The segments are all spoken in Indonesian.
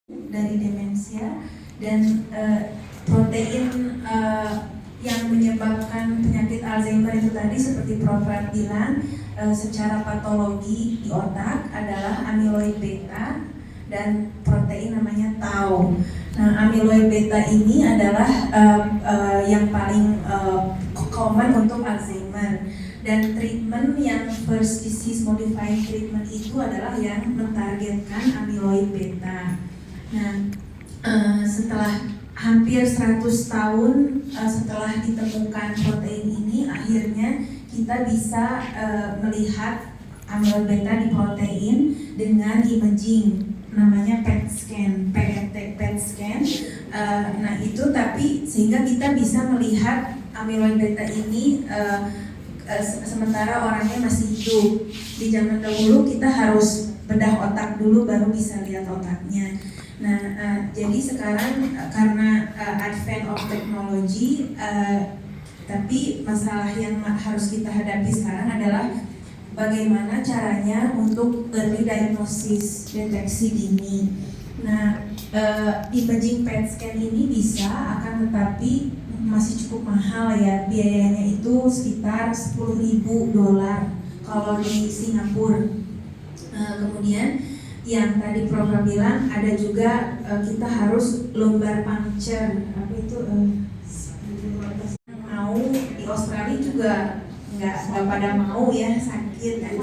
dari demensia dan protein yang menyebabkan penyakit Alzheimer itu tadi seperti Prof. bilang secara patologi di otak adalah amyloid beta dan protein namanya tau. Nah, amyloid beta ini adalah yang paling common untuk Alzheimer. Dan treatment yang first disease modifying treatment itu adalah yang mentargetkan amyloid beta. Nah, setelah hampir 100 tahun setelah ditemukan protein ini, akhirnya kita bisa melihat amyloid beta di protein dengan imaging, namanya PET scan, PET scan. Nah itu tapi sehingga kita bisa melihat amyloid beta ini sementara orangnya masih hidup. Di zaman dahulu kita harus bedah otak dulu baru bisa lihat otaknya. Nah, jadi sekarang karena advent of technology, tapi masalah yang harus kita hadapi sekarang adalah bagaimana caranya untuk early diagnosis, deteksi dini. Nah, imaging PET scan ini bisa, akan tetapi masih cukup mahal ya, biayanya itu sekitar $10.000 kalau di Singapura. Kemudian yang tadi Prof bilang ada juga kita harus lumbar puncture, apa itu mau di Australia juga nggak pada mau ya, sakit kan.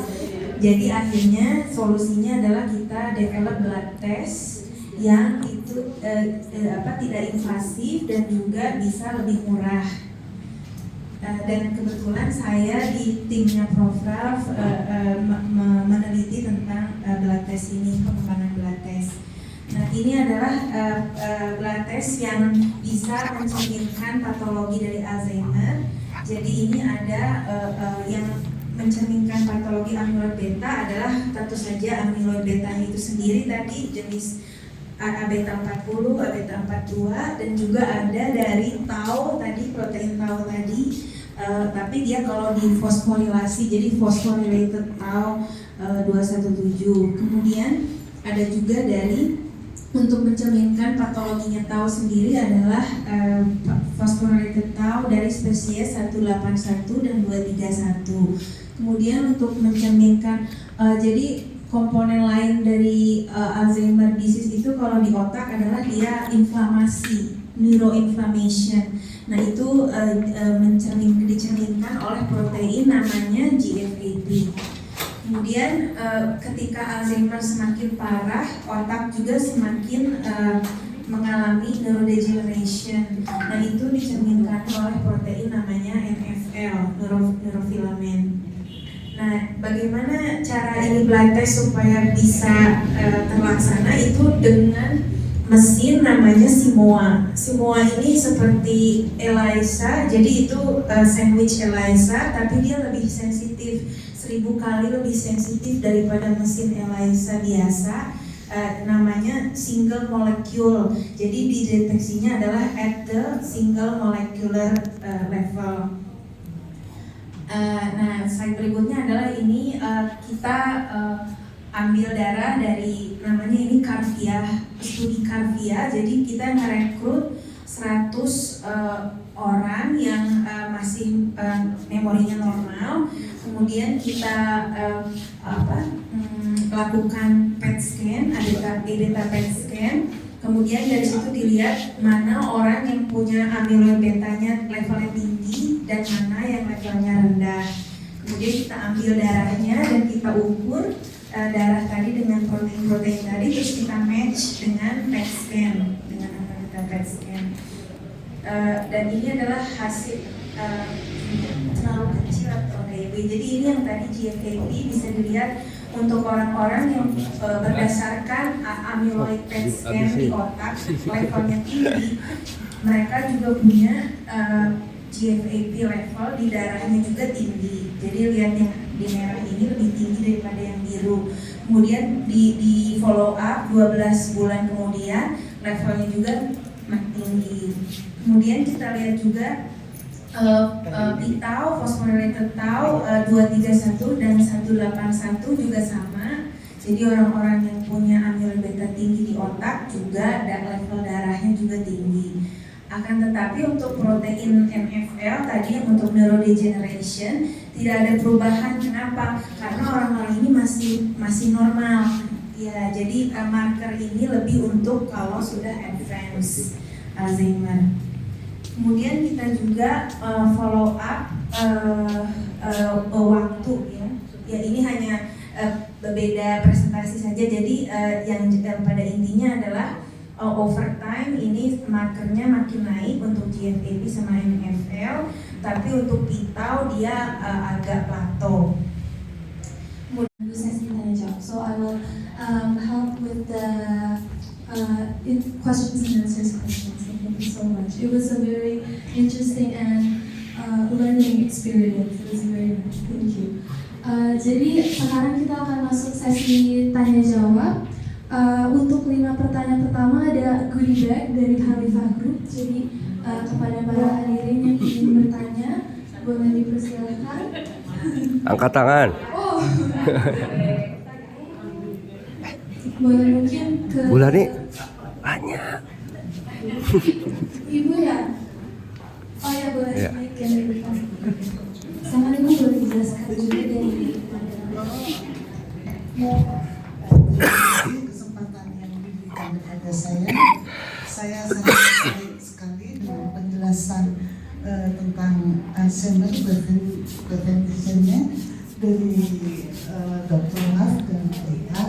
Jadi akhirnya solusinya adalah kita develop blood test yang itu tidak invasif dan juga bisa lebih murah. Dan kebetulan saya di timnya Prof. Ralf meneliti tentang blood test ini, pengembangan blood test. Nah, ini adalah blood test yang bisa mencerminkan patologi dari Alzheimer. Jadi ini ada yang mencerminkan patologi amyloid beta adalah tentu saja amyloid beta itu sendiri tadi jenis A-beta 40, A-beta 42, dan juga ada dari tau tadi, protein tau tadi, tapi dia kalau difosforilasi jadi phosphorylated tau 217. Kemudian ada juga dari untuk mencerminkan patologinya tau sendiri adalah phosphorylated tau dari spesies 181 dan 231. Kemudian untuk mencerminkan jadi komponen lain dari Alzheimer disease itu kalau di otak adalah dia inflamasi, neuroinflammation. Nah itu dicerminkan oleh protein namanya GFAP. Kemudian ketika Alzheimer semakin parah, otak juga semakin mengalami neurodegeneration. Nah itu dicerminkan oleh protein namanya NFL, neurofilament. Nah, bagaimana cara ini blood test supaya bisa terlaksana itu dengan mesin namanya Simoa. Simoa ini seperti ELISA, jadi itu sandwich ELISA, tapi dia lebih sensitif, 1000 kali lebih sensitif daripada mesin ELISA biasa. Namanya single molecule, jadi dideteksinya adalah at the single molecular level. Nah, slide berikutnya adalah ini kita ambil darah dari namanya ini Carvia, studi Carvia. Jadi kita merekrut 100 orang yang masih memorinya normal. Kemudian kita lakukan PET scan, ada A-beta PET scan. Kemudian dari situ dilihat mana orang yang punya amyloid betanya levelnya tinggi dan mana yang levelnya rendah. Kemudian kita ambil darahnya dan kita ukur darah tadi dengan protein-protein tadi, terus kita match dengan PET scan, dengan A-beta PET scan. Dan ini adalah hasil terlalu kecil atau DB. Jadi ini yang tadi GFAP bisa dilihat untuk orang-orang yang berdasarkan amyloid PET scan di otak levelnya tinggi, mereka juga punya GFAP level di darahnya juga tinggi. Jadi lihat yang di merah ini lebih tinggi daripada yang biru. Kemudian di follow up 12 bulan kemudian levelnya juga makin tinggi. Kemudian kita lihat juga p-tau, phosphorylated tau 231 dan 181 juga sama. Jadi orang-orang yang punya amyloid beta tinggi di otak juga level darahnya juga tinggi. Akan tetapi untuk protein NFL tadi yang untuk neurodegeneration tidak ada perubahan. Kenapa? Karena orang-orang ini masih normal. Ya, jadi marker ini lebih untuk kalau sudah advance Alzheimer. Kemudian kita juga follow up waktu ya. Ya ini hanya berbeda presentasi saja. Jadi yang pada intinya adalah over time ini markernya makin naik untuk GFAP sama NFL, tapi untuk p-tau dia agak plateau. Sesi tanya jawab. So I will help with the questions and answers questions. So thank you so much. It was a very interesting and learning experience. It was very nice. Thank you. Jadi sekarang kita akan masuk sesi tanya jawab. Untuk 5 pertanyaan pertama ada goodie bag dari Khalifah Group. Jadi kepada para hadirin yang ingin bertanya, boleh dipersilakan. Angkat tangan. Oh. Boleh mungkin ke Bulani banyak. Ibu ya. Oh ya boleh Ya. naik yang di depan. Sama Ibu boleh dijelaskan juga dari kesempatan yang diberikan kepada saya sangat baik sekali dengan penjelasan tentang Alzheimer preventionnya dari Dr. Haf dan Eka.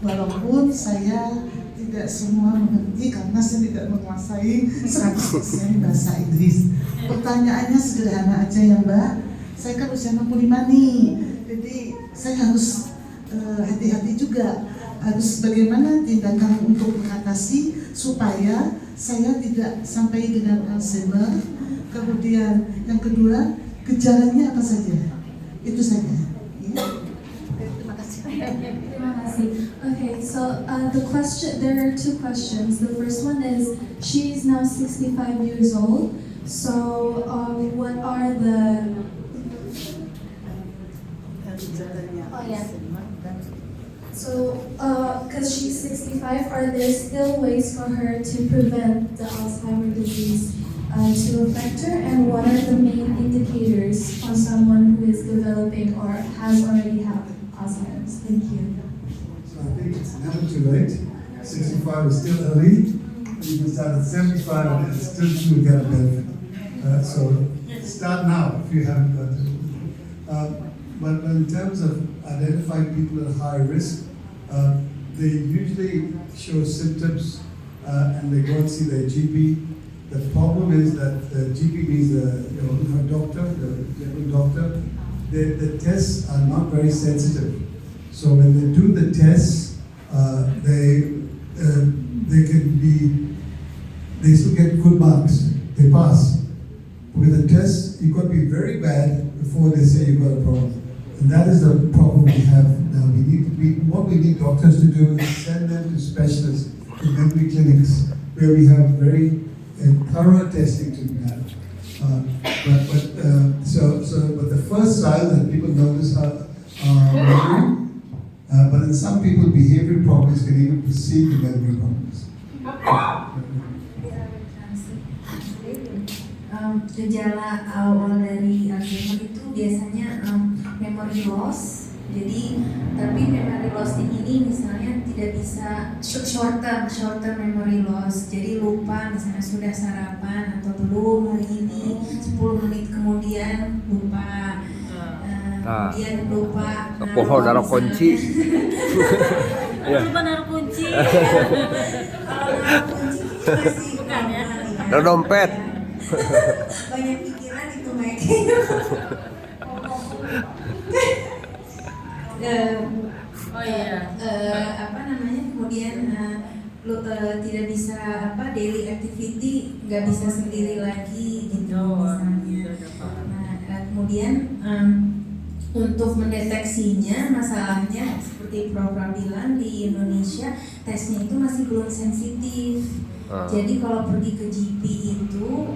Walaupun saya tidak semua mengerti karena saya tidak menguasai 100% bahasa Inggris. Pertanyaannya sederhana aja ya Mbak. Saya kan usia 65 nih, jadi saya harus hati-hati juga, harus bagaimana tindakan untuk mengatasi supaya saya tidak sampai dengan Alzheimer. Kemudian yang kedua, gejalanya apa saja? Itu saja. Ya. Terima kasih. Terima kasih. Okay, so there are 2 questions. The first one is she is now 65 years old. So what are the Oh yeah. So, because she's 65, are there still ways for her to prevent the Alzheimer's disease to affect her? And what are the main indicators on someone who is developing or has already had Alzheimer's? Thank you. So I think it's never too late. 65 is still early. You can start at 75 and it's still to get a benefit. So start now if you haven't got it. But in terms of identifying people at high risk, they usually show symptoms and they go and see their GP. The problem is that the GP means the doctor, the general doctor. The tests are not very sensitive. So when they do the tests, they still get good marks. They pass. With the test, you could be very bad before they say you've got a problem. And that is the problem we have now. What we need doctors to do is send them to specialists in memory clinics where we have very thorough testing to be done. But the first sign that people notice are memory, but in some people behavior problems can even precede the memory problems. Gejala awal dari Alzheimer itu biasanya memory loss. Jadi tapi memory loss ini misalnya tidak bisa short term memory loss. Jadi lupa misalnya sudah sarapan atau belum hari ini, 10 menit kemudian lupa. Kemudian lupa Pohon naruh kunci. Lupa naruh kunci. Kalau naruh kunci masih bukan ya. Naruh dompet. Banyak pikiran itu Mike. Oh iya. Kemudian tidak bisa daily activity, nggak bisa sendiri lagi gitu misalnya. Nah, kemudian untuk mendeteksinya masalahnya seperti seperti Prof bilang di Indonesia tesnya itu masih belum sensitif. Jadi kalau pergi ke GP itu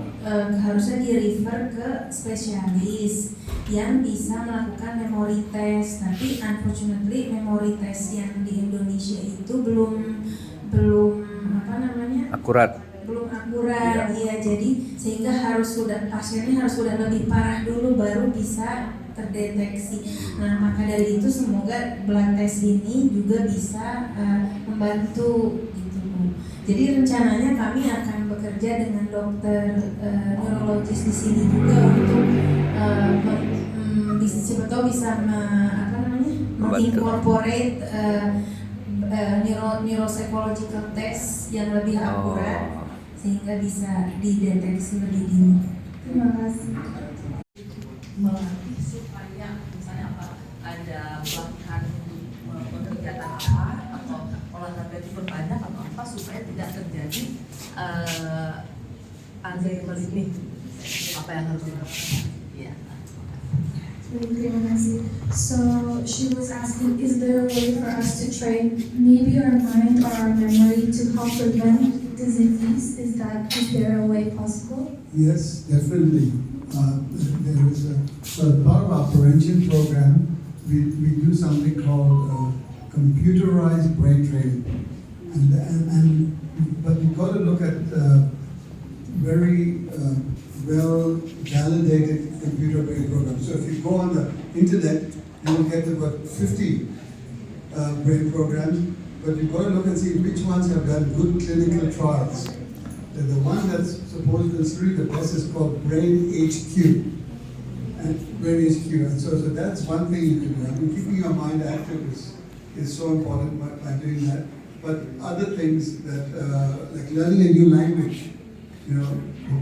harusnya di refer ke spesialis yang bisa melakukan memory test. Tapi unfortunately memory test yang di Indonesia itu belum Akurat. belum akurat, ya. Jadi sehingga pasiennya harus sudah lebih parah dulu baru bisa terdeteksi. Nah, maka dari itu semoga blood test ini juga bisa membantu gitu. Jadi rencananya kami akan bekerja dengan dokter neurologis di sini juga untuk siapa tahu bisa mengincorporate neuropsychological test yang lebih akurat sehingga bisa dideteksi lebih dini. Terima kasih. Melatih supaya misalnya ada pelatihan kegiatan apa atau olahraga diperbanyak atau apa supaya tidak terjadi Alzheimer ini, apa yang harus dilakukan? Ya. Terima kasih. So she was asking, is there a way for us to train maybe our mind or our memory to help prevent disease? Is there a way possible? Yes, definitely. There is so part of our prevention program, we do something called computerized brain training, but we've got to look at very well validated computer brain programs. So if you go on the internet, you will get about 50 brain programs, but you've got to look and see which ones have done good clinical trials. The one that's supposed to be the best is called Brain HQ. And Brain HQ. And so that's one thing you can do. I mean, keeping your mind active is so important by doing that. But other things that, like learning a new language,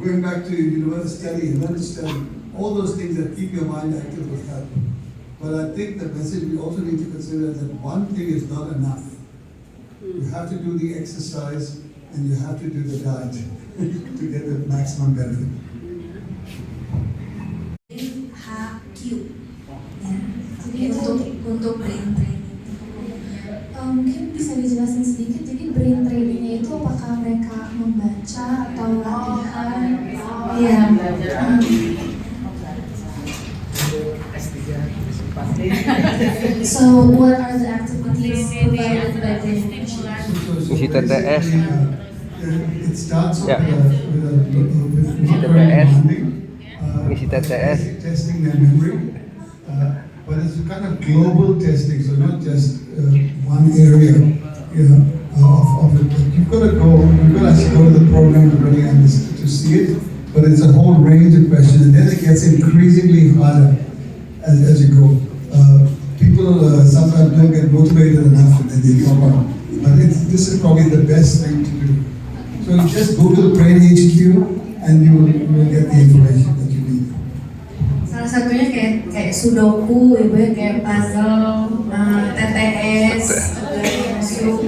going back to university, learn to study, all those things that keep your mind active will help. But I think the message we also need to consider is that one thing is not enough. You have to do the exercise and you have to do the diet to get the maximum benefit. HQ, ya. Jadi untuk brain training. Mungkin bisa dijelasin sedikit, jadi brain trainingnya itu apakah mereka membaca atau latihan? Iya. So what are the activities provided by brain training? Misi TTS. It starts Yeah. with Misi TTS. Misi TTS. testing their memory, but it's a kind of global testing, so not just one area of it. But you've got to actually go to the program to really understand, to see it, but it's a whole range of questions, and then it gets increasingly harder as you go. People sometimes don't get motivated enough and then they drop out. But this is probably the best thing to do. So you just Google Brain HQ and you will get the information that you need. Salah satunya kayak sudoku, kayak puzzle, TTS, masuk.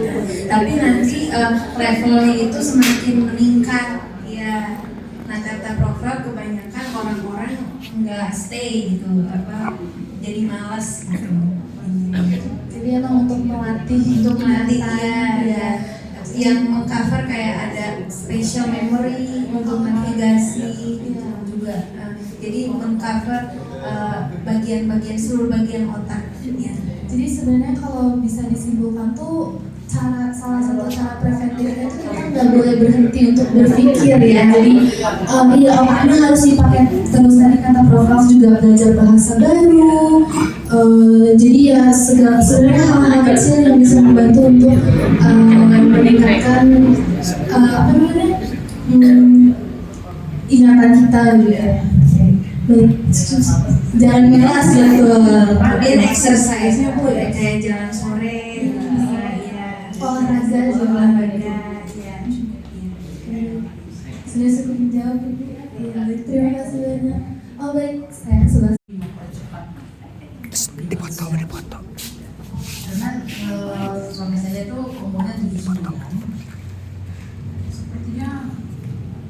Tapi nanti levelnya itu semakin meningkat, ya. Nah, kata Prof kebanyakan orang-orang nggak stay gitu, jadi malas gitu. Jadi emang untuk melatih ya, yang mengcover kayak ada spatial memory untuk navigasi gitu juga. Jadi mengcover seluruh bagian otak ya. Jadi sebenarnya kalau bisa disimpulkan tuh salah satu cara preventifnya itu kita nggak boleh berhenti untuk berpikir ya. Jadi otaknya harus dipakai terus. Tadi kata Prof juga belajar bahasa baru. Jadi ya sebenarnya hal-hal kecil yang bisa membantu untuk meningkatkan ingatan kita gitu ya. Baik, jangan malas gitu. Kemudian exercise-nya Bu ya, kayak jalan sore, olahraga juga olahraga, ya. Sudah cukup menjawab Ibu. Ya, terima kasih banyak. Oh baik, saya sudah. Dipoto. Karena suami saya itu umurnya 79, sepertinya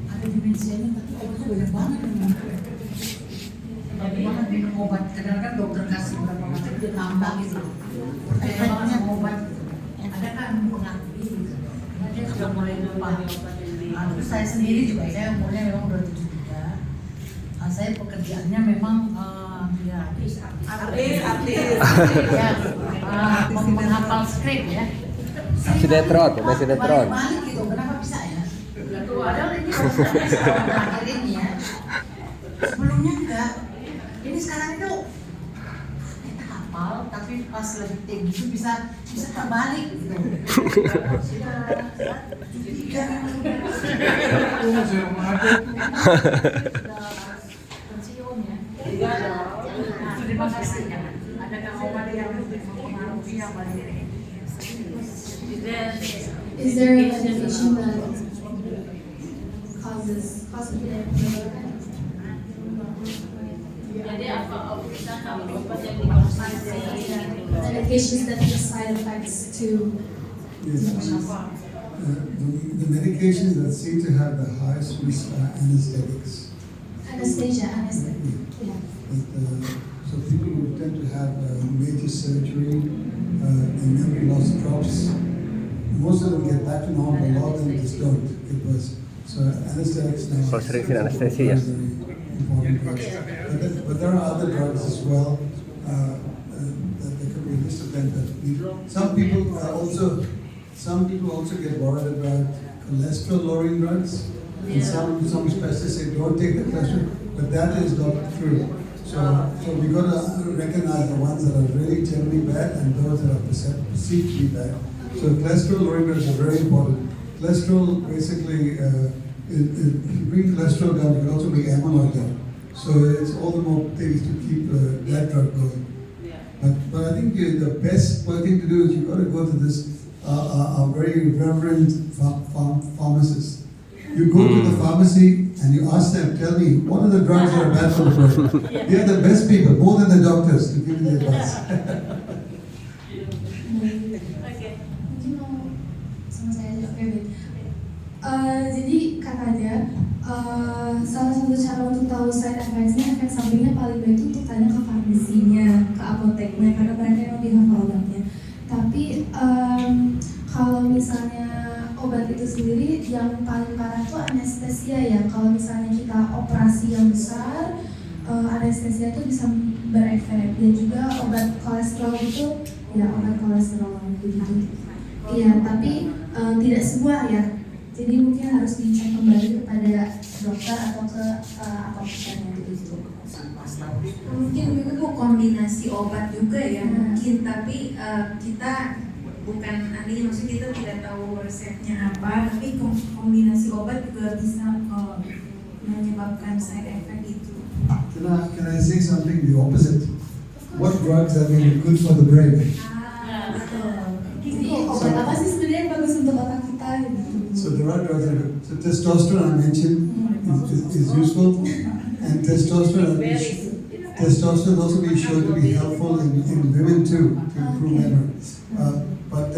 ada dimensianya, tapi obatnya banyak banget. Tapi banget minum obat. Kadang kan dokter kasih berapa macam dia nambah gitu. Percaya banget sama obat. Ada kan mengakui gitu. Karena dia sudah mulai lupa. Terus saya sendiri juga, saya umurnya memang udah 73. Saya pekerjaannya memang artis. Ya, menghafal skrip ya. Sinetron, pemain sinetron. Balik gitu, kenapa bisa ya? Padahal ini terakhir ini ya. Sebelumnya enggak. Ini sekarang itu kita hafal, tapi pas lagi take gitu bisa terbalik gitu. Pensiun ya. Terima kasih. Ada Kang Omar yang mempengaruhi yang balik. Is there a medication that causes Jadi apa kita kalau obat yang dikonsumsi medications that have side effects to Yes. The medications that seem to have the highest risk are anesthetics. anesthesia? Yeah. So people who tend to have major surgery and memory loss drops, most of them get back to normal, a lot of them just don't get worse. So anesthetics now Kalau sering sin anestesi ya. very important drugs. But there are other drugs as well. That there could be a list of them that some people also get worried about cholesterol lowering drugs. And some specialists say don't take the cholesterol, but that is not true. So we got to recognize the ones that are really generally bad and those that are perceived to be bad. So cholesterol lowering drugs are very important. Cholesterol basically, if you bring cholesterol down, you can also bring amyloid down. So it's all the more things to keep that drug going. But I think the best thing to do is you've got to go to this a very reverend pharmacist. You go to the pharmacy and you ask them, tell me, what are the drugs that are bad for the brain? They are the best people, more than the doctors, to give you the advice. Sama saya aja, oke baik. Jadi katanya salah satu cara untuk tahu side effects-nya, efek sampingnya paling baik itu untuk tanya ke farmasinya, ke apoteknya, karena mereka yang lebih hafal obatnya. Tapi kalau misalnya obat itu sendiri yang paling parah itu anestesia ya. Kalau misalnya kita operasi yang besar, anestesia itu bisa berefek. Dan juga obat kolesterol itu ya obat kolesterol begitu. Iya, tapi tidak semua ya. Jadi mungkin harus dicek kembali kepada dokter atau ke apotekernya begitu. Mungkin itu kombinasi obat juga ya mungkin, tapi kita bukan ahli, maksudnya kita tidak tahu resepnya apa, tapi kombinasi obat juga bisa menyebabkan side effect itu. Can I say something the opposite? What drugs are really good for the brain? Betul. Jadi obat apa sih sebenarnya yang bagus untuk otak kita gitu? So there are drugs that are good. So testosterone I mentioned is useful, and testosterone also been shown to be helpful in women too, to improve memory. But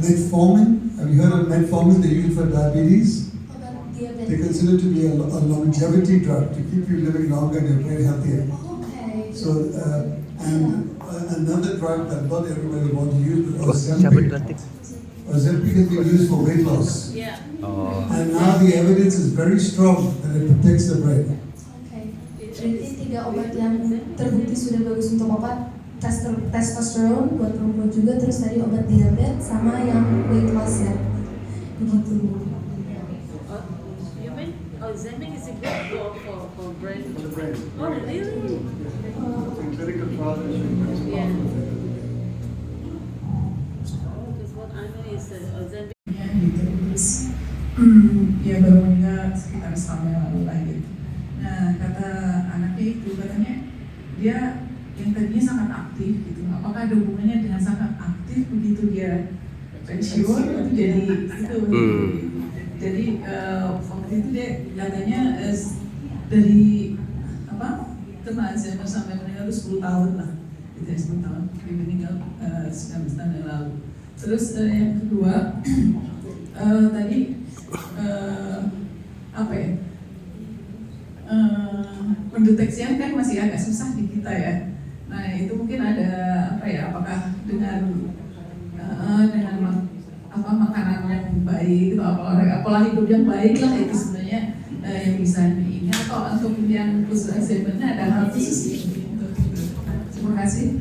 metformin, have you heard of metformin? They use it for diabetes. They consider it to be a longevity drug to keep you living longer and your brain healthier. Okay. So another drug that not everybody wants to use, but Ozempic. Ozempic has been used for weight loss. Yeah. And now the evidence is very strong that it protects the brain. Okay. Berarti 3 obat yang terbukti sudah bagus untuk obat testosteron buat perempuan juga, terus tadi obat diabetes sama yang weight loss ya. Begitu. You mean Ozempic is a good for brain? For the brain. Oh really? Clinical trials are showing that's Yeah. powerful. Because what I know is Ozempic. Ya baru meninggal sekitar setahun yang lalu lah gitu. Nah kata anaknya itu katanya dia yang tadinya sangat aktif gitu. Apakah ada hubungannya dengan sangat aktif begitu dia pensiun itu jadi itu. Jadi waktu itu dia katanya dari kena Alzheimer sampai meninggal itu 10 tahun lah. Gitu ya, 10 tahun. Dia meninggal 19 tahun yang lalu. Terus yang kedua tadi pendeteksi pendeteksian kan masih agak susah di kita ya. Nah itu mungkin ada apa ya? Apakah dengan makanan yang baik, pola hidup yang baik lah itu sebenarnya yang bisa ini, atau untuk yang khusus Alzheimer-nya ada hal khusus gitu. Terima kasih.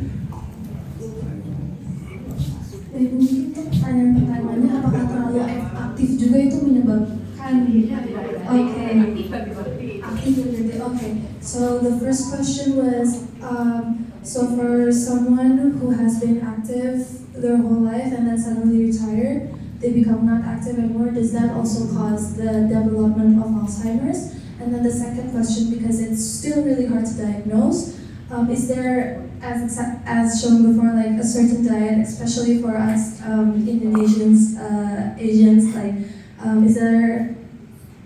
Mungkin untuk pertanyaan-pertanyaannya, apakah terlalu aktif juga itu menyebabkan? Okay. So the first question was, so for someone who has been active their whole life and then suddenly retired, they become not active anymore. Does that also cause the development of Alzheimer's? And then the second question, because it's still really hard to diagnose, is there, as shown before, like a certain diet, especially for us Indonesians, Asians, like is there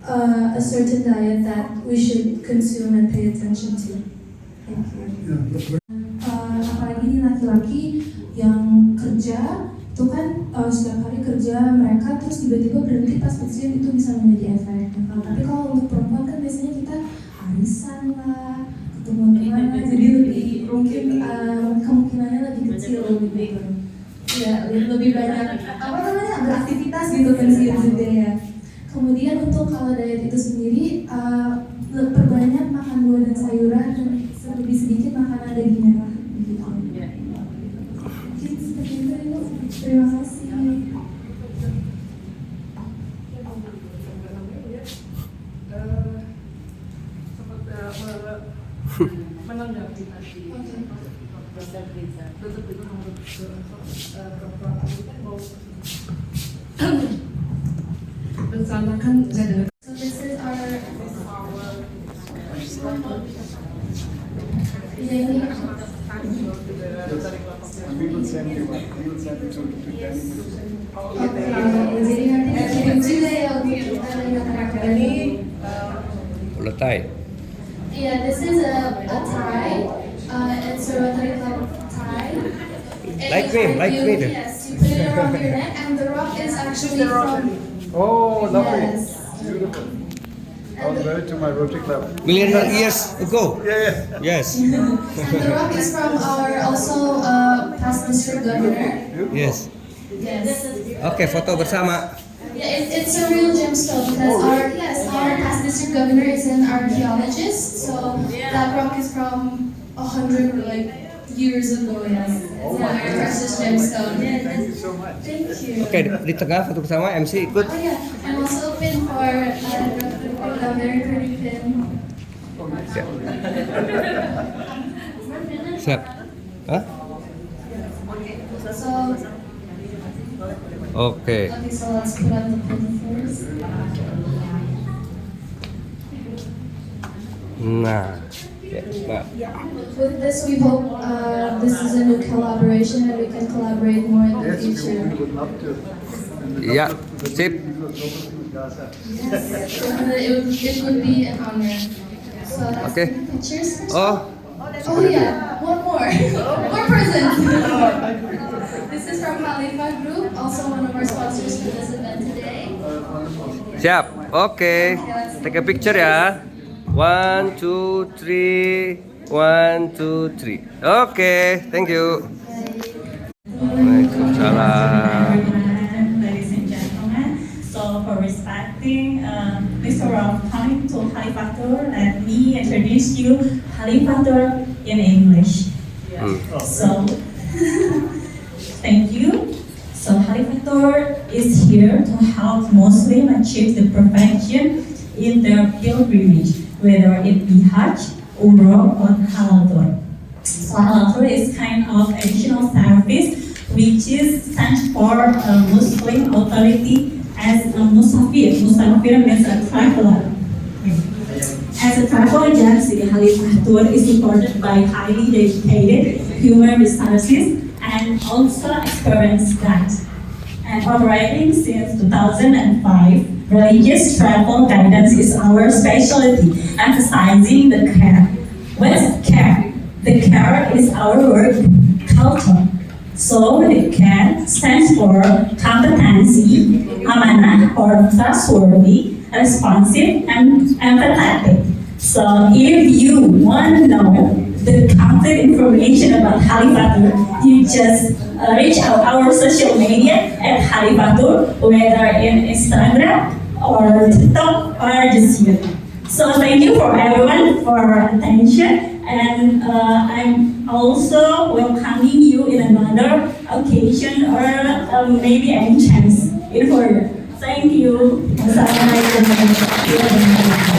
a certain diet that we should consume and pay attention to? Thank you. Apalagi di laki-laki yang kerja itu kan setiap hari kerja mereka terus tiba-tiba berhenti pas pensiun, itu bisa menjadi efek. Tapi kalau untuk perempuan kan biasanya kita arisan lah, ketemu teman, jadi lebih mungkin kemungkinannya lebih kecil gitu. Ya, lebih banyak beraktivitas gitu pensiun juga ya. Kemudian untuk kalau diet itu sendiri, perbanyak makan buah dan sayuran dan lebih sedikit makan daging merah gitu. Mungkin seperti itu. Terima kasih. Menanggapi tadi bersamakan saya. So this is our jadi nanti kirim juga ya untuk kita ini. Letai. Yeah, this is a tie. It's a Rotary Club tie. Like me. Yes, you put it around your neck, and the rock is actually from. Oh, lovely. Yes. Beautiful. I was married to my Rotary Club. Million years ago. Yeah. Yes. And the rock is from our also past district governor. Yes. Yes. Oke, foto bersama. Yeah, it's a real gemstone because our past district governor is an archaeologist, so that rock is from 100 years ago. Yes, it's a very precious gemstone. Thank you so much. Thank you. Oke, di tengah foto bersama MC ikut. Oh yeah, I'm also a pin for a very pretty pin. Siap. Siap. Hah? So Oke. so let's put on the pin first. Nah. Ya, Mbak. With this, we hope this is a new collaboration and we can collaborate more in the Yes, future. we would love to. Iya, sip. Yes, it would be an honor. So that's Okay. the pictures first. Oh, Oh yeah, one more. More present. This is from Khalifa Group, also one of our sponsors for this event today. siap. Oke. Take a picture ya. 1, 2, 3. 1, 2, 3. Oke, thank you. Waalaikumsalam. Ladies and gentlemen, so for respecting this sort of time to Halifator, let me introduce you Halifator in English. So, thank you. So Halifator is here to help Muslims achieve the perfection in their pilgrimage, whether it be Hajj, Umrah, or Halal tour. So Halal tour is kind of additional service which is sent for a Muslim authority as a musafir. Musafir means a traveler. As a travel agency, Halifator is supported by highly dedicated human resources and also experienced guides. And operating since 2005, religious travel guidance is our specialty, emphasizing the care. What is care? The care is our work culture. So the care stands for competency, amanah or trustworthy, responsive, and empathetic. So if you want to know the complete information about Halifatur, you just reach out our social media at Halifatur, whether in Instagram or TikTok or just YouTube. So thank you for everyone for attention, and I'm also welcoming you in another occasion or maybe any chance in further. Thank you. Wassalamualaikum warahmatullahi wabarakatuh.